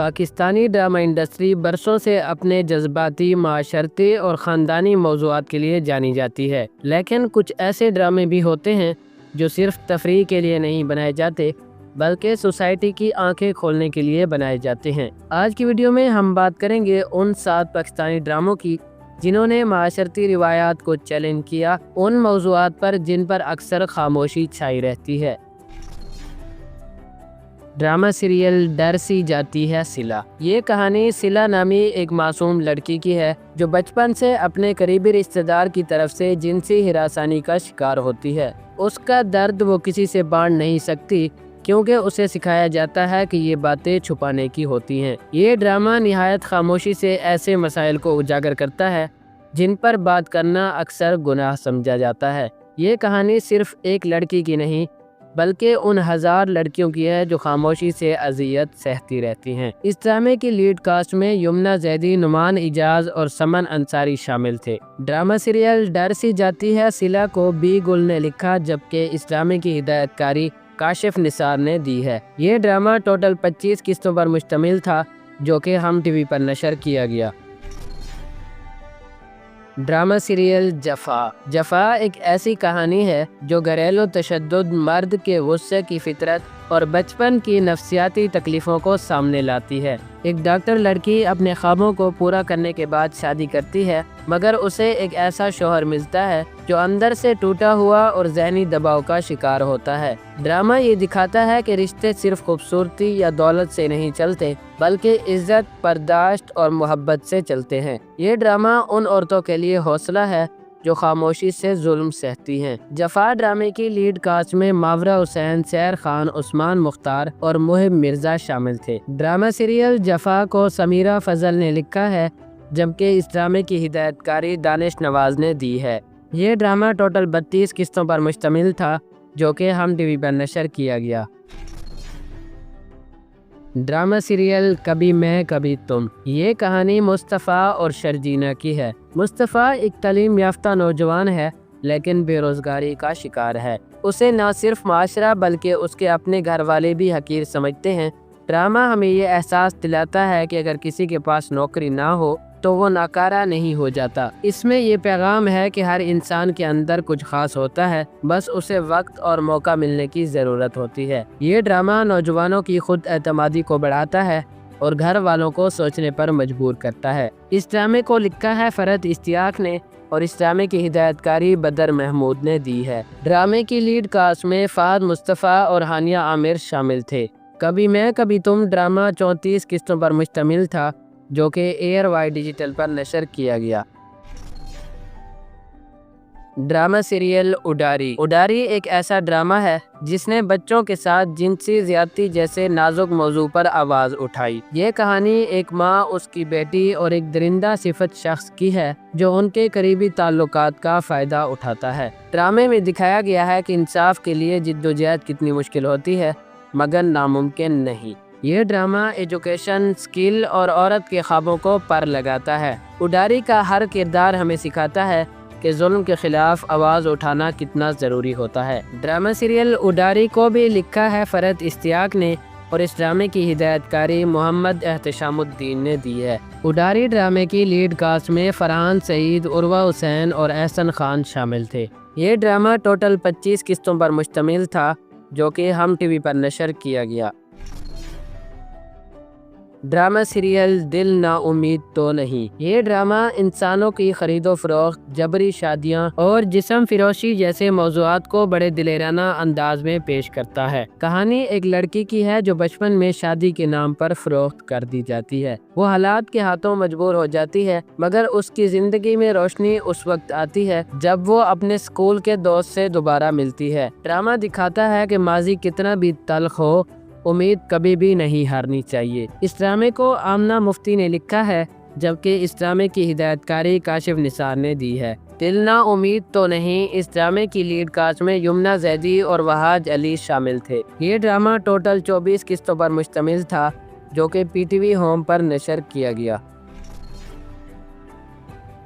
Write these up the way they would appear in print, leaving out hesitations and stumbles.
Pakistani drama industry برسوں سے اپنے جذباتی، معاشرتی اور خاندانی موضوعات کے لیے جانی جاتی ہے، لیکن کچھ ایسے ڈرامے بھی ہوتے ہیں جو صرف تفریح کے لیے نہیں بنائے جاتے بلکہ سوسائٹی کی آنکھیں کھولنے کے لیے بنائے جاتے ہیں۔ آج کی ویڈیو میں ہم بات کریں گے ان 7 پاکستانی ڈراموں کی جنہوں نے معاشرتی روایات کو چیلنج کیا، ان موضوعات پر جن پر اکثر خاموشی چھائی رہتی ہے۔ ڈرامہ سیریل ڈر سی جاتی ہے صلہ۔ یہ کہانی صلہ نامی ایک معصوم لڑکی کی ہے جو بچپن سے اپنے قریبی رشتہ دار کی طرف سے جنسی ہراسانی کا شکار ہوتی ہے۔ اس کا درد وہ کسی سے بانٹ نہیں سکتی کیونکہ اسے سکھایا جاتا ہے کہ یہ باتیں چھپانے کی ہوتی ہیں۔ یہ ڈرامہ نہایت خاموشی سے ایسے مسائل کو اجاگر کرتا ہے جن پر بات کرنا اکثر گناہ سمجھا جاتا ہے۔ یہ کہانی صرف ایک لڑکی کی نہیں بلکہ ان ہزار لڑکیوں کی ہے جو خاموشی سے اذیت سہتی رہتی ہیں۔ اس ڈرامے کی لیڈ کاسٹ میں یمنا زیدی، نعمان اجاز اور سمن انصاری شامل تھے۔ ڈرامہ سیریل ڈر سی جاتی ہے صلہ کو بی گل نے لکھا جبکہ اس ڈرامے کی ہدایت کاری کاشف نثار نے دی ہے۔ یہ ڈرامہ ٹوٹل 25 قسطوں پر مشتمل تھا جو کہ ہم ٹی وی پر نشر کیا گیا۔ ڈرامہ سیریل جفا۔ جفا ایک ایسی کہانی ہے جو گھریلو تشدد، مرد کے غصے کی فطرت اور بچپن کی نفسیاتی تکلیفوں کو سامنے لاتی ہے۔ ایک ڈاکٹر لڑکی اپنے خوابوں کو پورا کرنے کے بعد شادی کرتی ہے مگر اسے ایک ایسا شوہر ملتا ہے جو اندر سے ٹوٹا ہوا اور ذہنی دباؤ کا شکار ہوتا ہے۔ ڈرامہ یہ دکھاتا ہے کہ رشتے صرف خوبصورتی یا دولت سے نہیں چلتے بلکہ عزت، برداشت اور محبت سے چلتے ہیں۔ یہ ڈرامہ ان عورتوں کے لیے حوصلہ ہے جو خاموشی سے ظلم سہتی ہیں۔ جفا ڈرامے کی لیڈ کاسٹ میں ماورا حسین، سیر خان، عثمان مختار اور محب مرزا شامل تھے۔ ڈرامہ سیریل جفا کو سمیرہ فضل نے لکھا ہے جبکہ اس ڈرامے کی ہدایت کاری دانش نواز نے دی ہے۔ یہ ڈرامہ ٹوٹل 32 قسطوں پر مشتمل تھا جو کہ ہم ٹی وی پر نشر کیا گیا۔ ڈرامہ سیریل کبھی میں کبھی تم۔ یہ کہانی مصطفیٰ اور شرجینہ کی ہے۔ مصطفیٰ ایک تعلیم یافتہ نوجوان ہے لیکن بے روزگاری کا شکار ہے۔ اسے نہ صرف معاشرہ بلکہ اس کے اپنے گھر والے بھی حقیر سمجھتے ہیں۔ ڈرامہ ہمیں یہ احساس دلاتا ہے کہ اگر کسی کے پاس نوکری نہ ہو تو وہ ناکارہ نہیں ہو جاتا۔ اس میں یہ پیغام ہے کہ ہر انسان کے اندر کچھ خاص ہوتا ہے، بس اسے وقت اور موقع ملنے کی ضرورت ہوتی ہے۔ یہ ڈرامہ نوجوانوں کی خود اعتمادی کو بڑھاتا ہے اور گھر والوں کو سوچنے پر مجبور کرتا ہے۔ اس ڈرامے کو لکھا ہے فرحت اشتیاق نے اور اس ڈرامے کی ہدایت کاری بدر محمود نے دی ہے۔ ڈرامے کی لیڈ کاسٹ میں فہد مصطفیٰ اور ہانیہ عامر شامل تھے۔ کبھی میں کبھی تم ڈرامہ 34 قسطوں پر مشتمل تھا جو کہ ایئر وائی ڈیجیٹل پر نشر کیا گیا۔ Drama serial اڈاری۔ اڈاری ایک ایسا ڈرامہ ہے جس نے بچوں کے ساتھ جنسی زیادتی جیسے نازک موضوع پر آواز اٹھائی۔ یہ کہانی ایک ماں، اس کی بیٹی اور ایک درندہ صفت شخص کی ہے جو ان کے قریبی تعلقات کا فائدہ اٹھاتا ہے۔ ڈرامے میں دکھایا گیا ہے کہ انصاف کے لیے جدوجہد کتنی مشکل ہوتی ہے مگر ناممکن نہیں۔ یہ ڈرامہ ایجوکیشن، سکل اور عورت کے خوابوں کو پر لگاتا ہے۔ اڈاری کا ہر کردار ہمیں سکھاتا ہے کہ ظلم کے خلاف آواز اٹھانا کتنا ضروری ہوتا ہے۔ ڈرامہ سیریل اڈاری کو بھی لکھا ہے فرحت اشتیاق نے اور اس ڈرامے کی ہدایت کاری محمد احتشام الدین نے دی ہے۔ اڈاری ڈرامے کی لیڈ کاسٹ میں فرحان سعید، عروہ حسین اور احسن خان شامل تھے۔ یہ ڈرامہ ٹوٹل 25 قسطوں پر مشتمل تھا جو کہ ہم ٹی وی پر نشر کیا گیا۔ ڈرامہ سیریل دل نا امید تو نہیں۔ یہ ڈرامہ انسانوں کی خرید و فروخت، جبری شادیاں اور جسم فروشی جیسے موضوعات کو بڑے دلیرانہ انداز میں پیش کرتا ہے۔ کہانی ایک لڑکی کی ہے جو بچپن میں شادی کے نام پر فروخت کر دی جاتی ہے۔ وہ حالات کے ہاتھوں مجبور ہو جاتی ہے مگر اس کی زندگی میں روشنی اس وقت آتی ہے جب وہ اپنے اسکول کے دوست سے دوبارہ ملتی ہے۔ ڈرامہ دکھاتا ہے کہ ماضی کتنا بھی تلخ ہو، امید کبھی بھی نہیں ہارنی چاہیے۔ اس ڈرامے کو آمنہ مفتی نے لکھا ہے جبکہ اس ڈرامے کی ہدایت کاری کاشف نثار نے دی ہے۔ دل نا امید تو نہیں۔ اس ڈرامے کی لیڈ کاسٹ میں یمنا زیدی اور وہاج علی شامل تھے۔ یہ ڈرامہ ٹوٹل 24 قسطوں پر مشتمل تھا جو کہ پی ٹی وی ہوم پر نشر کیا گیا۔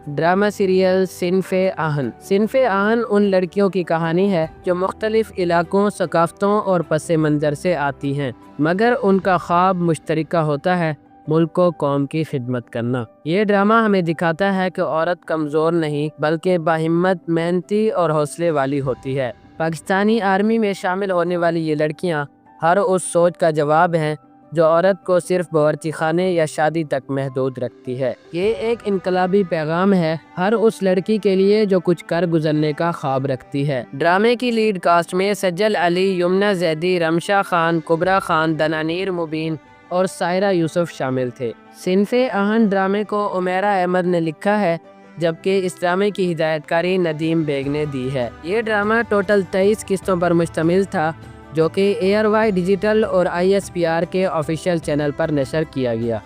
ڈرامہ سیریل صنف آہن۔ صنف آہن ان لڑکیوں کی کہانی ہے جو مختلف علاقوں، ثقافتوں اور پس منظر سے آتی ہیں، مگر ان کا خواب مشترکہ ہوتا ہے: ملک و قوم کی خدمت کرنا۔ یہ ڈرامہ ہمیں دکھاتا ہے کہ عورت کمزور نہیں بلکہ باہمت، محنتی اور حوصلے والی ہوتی ہے۔ پاکستانی آرمی میں شامل ہونے والی یہ لڑکیاں ہر اس سوچ کا جواب ہیں جو عورت کو صرف باورچی خانے یا شادی تک محدود رکھتی ہے۔ یہ ایک انقلابی پیغام ہے ہر اس لڑکی کے لیے جو کچھ کر گزرنے کا خواب رکھتی ہے۔ ڈرامے کی لیڈ کاسٹ میں سجل علی، یمنا زیدی، رمشا خان، کبرا خان، دنانیر مبین اور سائرہ یوسف شامل تھے۔ صنف آہن ڈرامے کو عمیرہ احمد نے لکھا ہے، جبکہ اس ڈرامے کی ہدایت کاری ندیم بیگ نے دی ہے۔ یہ ڈرامہ ٹوٹل 23 قسطوں پر مشتمل تھا، جو کہ ایئر وائی ڈیجیٹل اور ISPR کے آفیشیل چینل پر نشر کیا گیا۔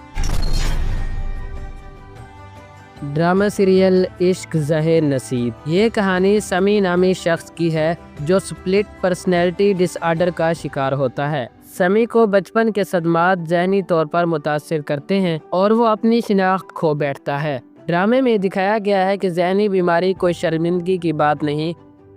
ڈرامہ سیریل عشق زہ نصیب۔ یہ کہانی سمی نامی شخص کی ہے جو سپلٹ پرسنالٹی ڈس آرڈر کا شکار ہوتا ہے۔ سمی کو بچپن کے صدمات ذہنی طور پر متاثر کرتے ہیں اور وہ اپنی شناخت کھو بیٹھتا ہے۔ ڈرامے میں دکھایا گیا ہے کہ ذہنی بیماری کوئی شرمندگی کی بات نہیں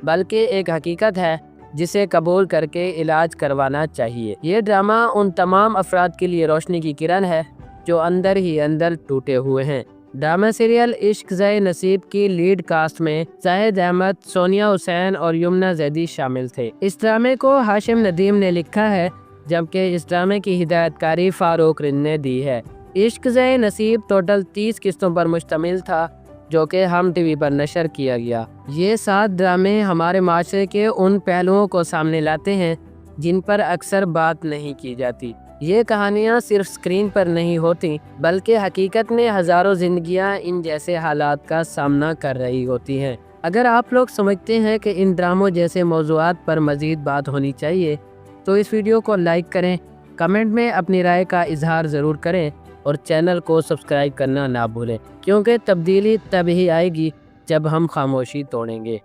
بلکہ ایک حقیقت ہے جسے قبول کر کے علاج کروانا چاہیے۔ یہ ڈرامہ ان تمام افراد کے لیے روشنی کی کرن ہے جو اندر ہی اندر ٹوٹے ہوئے ہیں۔ ڈرامہ سیریل عشق زہ نصیب کی لیڈ کاسٹ میں زاہد احمد، سونیا حسین اور یمنا زیدی شامل تھے۔ اس ڈرامے کو ہاشم ندیم نے لکھا ہے، جبکہ اس ڈرامے کی ہدایت کاری فاروق رند نے دی ہے۔ عشق زہ نصیب ٹوٹل 30 قسطوں پر مشتمل تھا، جو کہ ہم ٹی وی پر نشر کیا گیا۔ یہ 7 ڈرامے ہمارے معاشرے کے ان پہلوؤں کو سامنے لاتے ہیں جن پر اکثر بات نہیں کی جاتی۔ یہ کہانیاں صرف سکرین پر نہیں ہوتی بلکہ حقیقت میں ہزاروں زندگیاں ان جیسے حالات کا سامنا کر رہی ہوتی ہیں۔ اگر آپ لوگ سمجھتے ہیں کہ ان ڈراموں جیسے موضوعات پر مزید بات ہونی چاہیے تو اس ویڈیو کو لائک کریں، کمنٹ میں اپنی رائے کا اظہار ضرور کریں اور چینل کو سبسکرائب کرنا نہ بھولیں، کیونکہ تبدیلی تب ہی آئے گی جب ہم خاموشی توڑیں گے۔